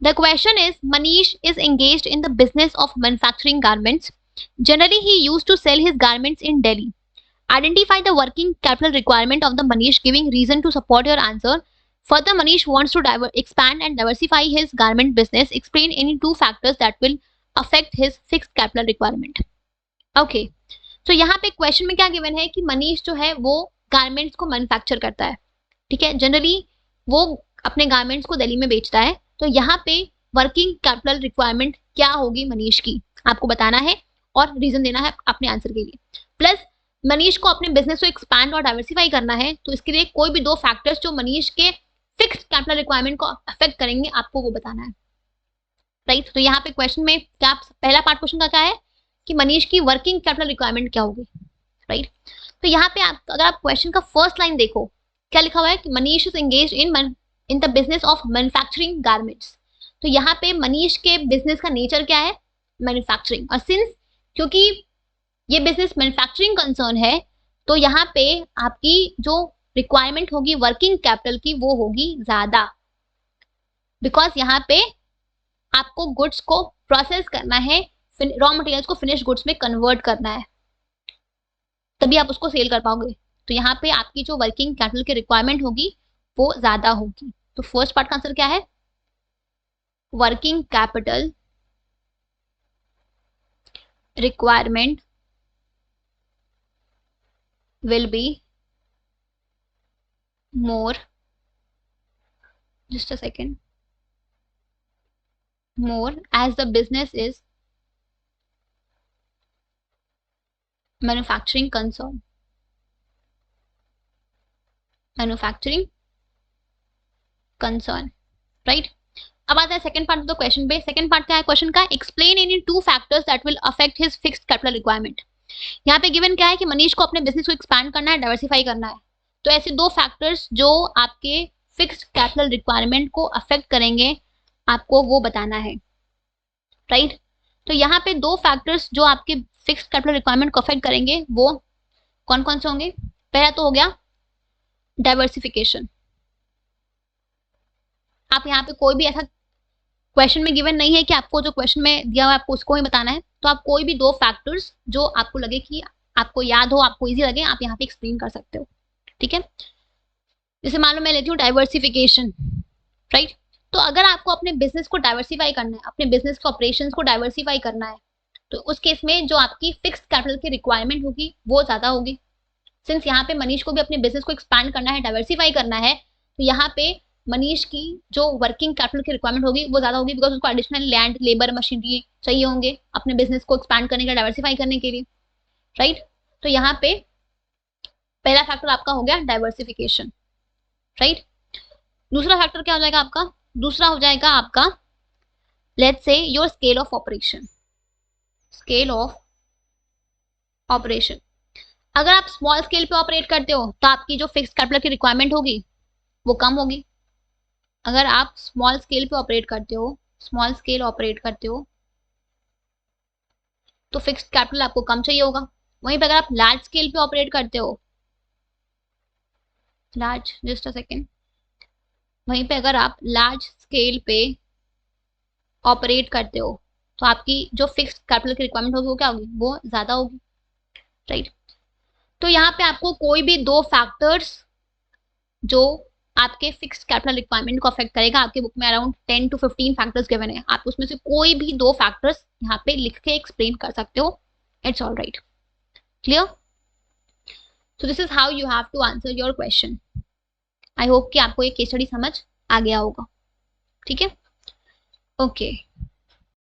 The question is, Manish is engaged in the business of manufacturing garments. Generally, he used to sell his garments in Delhi. Identify the working capital requirement of the Manish, giving reason to support your answer. Further, Manish wants to expand and diversify his garment business. Explain any two factors that will affect his fixed capital requirement. Okay, तो यहाँ पे question में क्या given है कि मनीष जो है वो गारमेंट्स को मैन्युफैक्चर करता है, ठीक है, जनरली वो अपने गारमेंट्स को दिल्ली में बेचता है. तो यहाँ पे वर्किंग कैपिटल रिक्वायरमेंट क्या होगी मनीष की, आपको बताना है और रीजन देना है अपने आंसर के लिए. प्लस मनीष को अपने बिजनेस को एक्सपैंड और डाइवर्सिफाई करना है, तो इसके लिए कोई भी दो फैक्टर्स जो मनीष के फिक्स्ड कैपिटल रिक्वायरमेंट को अफेक्ट करेंगे आपको वो बताना है, राइट. तो यहाँ पे क्वेश्चन में क्या पहला पार्ट क्वेश्चन का क्या है कि मनीष की वर्किंग कैपिटल रिक्वायरमेंट क्या होगी, राइट. तो यहाँ पे अगर आप क्वेश्चन का फर्स्ट लाइन देखो क्या लिखा हुआ है कि Manish is engaged in the business of manufacturing garments. तो यहाँ पे मनीष के बिजनेस का नेचर क्या है, मैन्युफैक्चरिंग. और सिंस क्योंकि ये बिजनेस मैन्युफैक्चरिंग कंसर्न है तो यहाँ पे आपकी जो रिक्वायरमेंट होगी वर्किंग कैपिटल की वो होगी ज्यादा, बिकॉज यहाँ पे आपको गुड्स को प्रोसेस करना है, रॉ मटेरियल्स को फिनिश गुड्स में कन्वर्ट करना है, तभी आप उसको सेल कर पाओगे. तो यहाँ पे आपकी जो वर्किंग कैपिटल की रिक्वायरमेंट होगी वो ज्यादा होगी. तो फर्स्ट पार्ट का आंसर क्या है, working capital requirement will be more, just a second, more as the business is manufacturing concern. Manufacturing concern, right. अब आता है second part of the question पे. सेकंड पार्ट क्या है क्वेश्चन का, explain any two factors that will affect his fixed capital requirement. यहाँ पे given क्या है कि मनीष को अपने बिजनेस को एक्सपैंड करना है, डाइवर्सिफाई करना है. तो ऐसे दो फैक्टर्स जो आपके फिक्स्ड कैपिटल रिक्वायरमेंट को अफेक्ट करेंगे आपको वो बताना है, राइट. तो यहाँ पे दो फैक्टर्स जो आपके फिक्स्ड कैपिटल रिक्वायरमेंट को अफेक्ट करेंगे वो कौन कौन से होंगे. पहला तो हो गया डाइवर्सिफिकेशन. आप यहाँ पे कोई भी ऐसा क्वेश्चन में गिवन नहीं है कि आपको जो क्वेश्चन में दिया हुआ है आपको उसको ही बताना है, तो आप कोई भी दो फैक्टर्स जो आपको लगे कि आपको याद हो, आपको इजी लगे, आप यहाँ पे एक्सप्लेन कर सकते हो, ठीक है. जैसे मान लो मैं लेती हूँ डाइवर्सिफिकेशन, राइट. तो अगर आपको अपने बिजनेस को डाइवर्सिफाई करना है, अपने बिजनेस के ऑपरेशंस को डाइवर्सिफाई करना है, तो उस केस में जो आपकी फिक्स्ड कैपिटल की रिक्वायरमेंट होगी वो ज्यादा होगी. सिंस यहाँ पे मनीष को भी अपने बिजनेस को एक्सपैंड करना है, डाइवर्सिफाई करना है, तो यहाँ पे मनीष की जो वर्किंग कैपिटल की रिक्वायरमेंट होगी वो ज्यादा होगी, बिकॉज उसको एडिशनल लैंड, लेबर, मशीनरी चाहिए होंगे अपने बिजनेस को एक्सपैंड करने के लिए, डाइवर्सिफाई करने के लिए, राइट. तो यहाँ पे पहला फैक्टर आपका हो गया डाइवर्सिफिकेशन, राइट. दूसरा फैक्टर क्या हो जाएगा आपका, दूसरा हो जाएगा आपका let's say your scale of operation. Scale of operation, अगर आप स्मॉल स्केल पे ऑपरेट करते हो तो आपकी जो फिक्स्ड कैपिटल की रिक्वायरमेंट होगी वो कम होगी. अगर आप स्मॉल स्केल पे ऑपरेट करते हो, स्मॉल स्केल ऑपरेट करते हो तो फिक्स्ड कैपिटल आपको कम चाहिए होगा. वहीं पे अगर आप लार्ज स्केल पे ऑपरेट करते हो, लार्ज, जस्ट अ सेकेंड, वहीं पे अगर आप लार्ज स्केल पे ऑपरेट करते हो तो आपकी जो फिक्स्ड कैपिटल की रिक्वायरमेंट होगी वो क्या होगी, वो ज्यादा होगी, राइट. तो यहाँ पे आपको कोई भी दो फैक्टर्स जो आपके फिक्स्ड कैपिटल रिक्वायरमेंट को अफेक्ट करेगा, आपके बुक में अराउंड 10 to 15 फैक्टर्स गिवन है, आप उसमें से कोई भी दो फैक्टर्स यहाँ पे लिख के एक्सप्लेन कर सकते हो. It's all right, clear. So this is how you have to answer your question. I hope कि आपको ये केस स्टडी समझ आ गया होगा, ठीक है. ओके